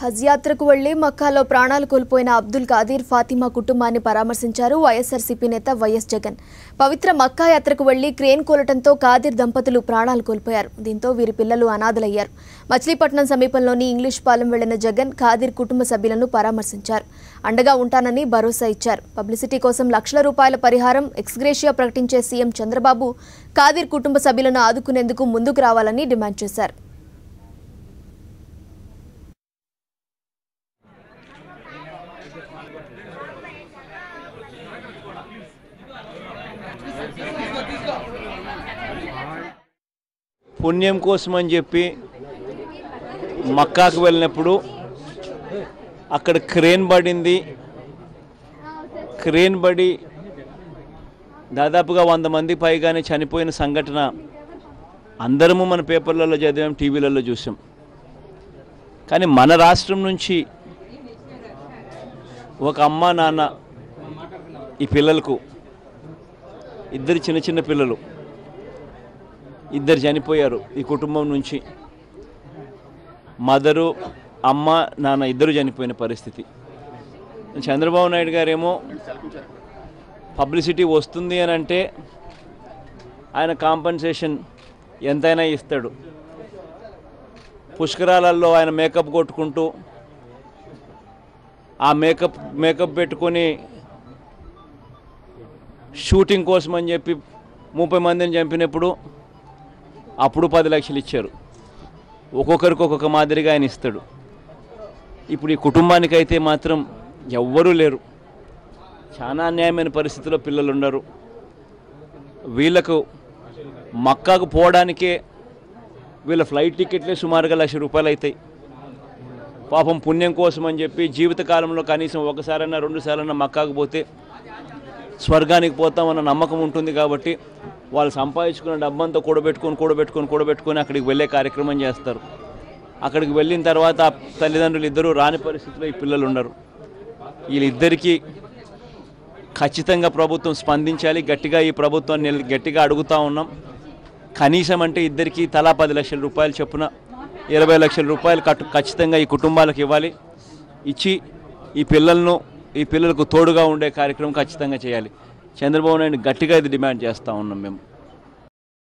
హజ్ యాత్రకు వెళ్లి మక్కాలో ప్రాణాలు కోల్పోయిన అబ్దుల్ ఖాదీర్ ఫాతిమా కుటుంబాన్ని పరామర్శించారు వైఎస్ఆర్సీపీ నేత వైఎస్ జగన్. పవిత్ర మక్కా యాత్రకు వెళ్లి క్రేన్ కూలటంతో ఖాదీర్ దంపతులు ప్రాణాలు కోల్పోయారు. దీంతో వీరి పిల్లలు అనాథలయ్యారు. మచిలీపట్నం సమీపంలోని ఇంగ్లీష్ పాలెం వెళ్లిన జగన్ ఖాదీర్ కుటుంబ సభ్యులను పరామర్శించారు. అండగా ఉంటానని భరోసా ఇచ్చారు. పబ్లిసిటీ కోసం లక్షల రూపాయల పరిహారం ఎక్స్గ్రేషియా ప్రకటించే సీఎం చంద్రబాబు ఖాదీర్ కుటుంబ సభ్యులను ఆదుకునేందుకు ముందుకు రావాలని డిమాండ్ చేశారు. పుణ్యం కోసం అని చెప్పి మక్కాకు వెళ్ళినప్పుడు అక్కడ క్రేన్ పడింది. క్రేన్ పడి దాదాపుగా 100 మంది పైగానే చనిపోయిన సంఘటన అందరము మన పేపర్లలో చదివాం, టీవీలలో చూసాం. కానీ మన రాష్ట్రం నుంచి ఒక అమ్మ నాన్న ఈ పిల్లలకు ఇద్దరు చిన్న పిల్లలు ఇద్దరు చనిపోయారు. ఈ కుటుంబం నుంచి మదరు అమ్మ నాన్న ఇద్దరు చనిపోయిన పరిస్థితి. చంద్రబాబు నాయుడు గారేమో పబ్లిసిటీ వస్తుంది అని అంటే ఆయన కాంపన్సేషన్ ఎంతైనా ఇస్తాడు. పుష్కరాలలో ఆయన మేకప్ కొట్టుకుంటూ ఆ మేకప్ పెట్టుకొని షూటింగ్ కోసం అని చెప్పి 30 మందిని చంపినప్పుడు అప్పుడు 10 లక్షలు ఇచ్చారు. ఒక్కొక్కరికి ఒక్కొక్క మాదిరిగా ఆయన ఇస్తాడు. ఇప్పుడు ఈ కుటుంబానికి అయితే మాత్రం ఎవ్వరూ లేరు. చాలా అన్యాయమైన పరిస్థితిలో పిల్లలు ఉన్నారు. వీళ్ళకు మక్కాకు పోవడానికే వీళ్ళ ఫ్లైట్ టికెట్లే సుమారుగా ₹1,00,000 అవుతాయి. పాపం పుణ్యం కోసం అని చెప్పి జీవితకాలంలో కనీసం ఒకసారైనా 2 సార్లైనా మక్కాకు పోతే స్వర్గానికి పోతామన్న నమ్మకం ఉంటుంది. కాబట్టి వాళ్ళు సంపాదించుకున్న డబ్బంతా కూడబెట్టుకొని అక్కడికి వెళ్ళే కార్యక్రమం చేస్తారు. అక్కడికి వెళ్ళిన తర్వాత తల్లిదండ్రులు ఇద్దరూ రాని పరిస్థితిలో ఈ పిల్లలు ఉన్నారు. వీళ్ళిద్దరికీ ఖచ్చితంగా ప్రభుత్వం స్పందించాలి. గట్టిగా ఈ ప్రభుత్వాన్ని గట్టిగా అడుగుతూ ఉన్నాం. కనీసం అంటే ఇద్దరికీ తలా ₹10,00,000 చొప్పున ₹20,00,000 ఖచ్చితంగా ఈ కుటుంబాలకు ఇవ్వాలి. ఇచ్చి ఈ పిల్లలకు తోడుగా ఉండే కార్యక్రమం ఖచ్చితంగా చేయాలి. చంద్రబాబు నాయుడు గట్టిగా ఇది డిమాండ్ చేస్తూ ఉన్నాం మేము.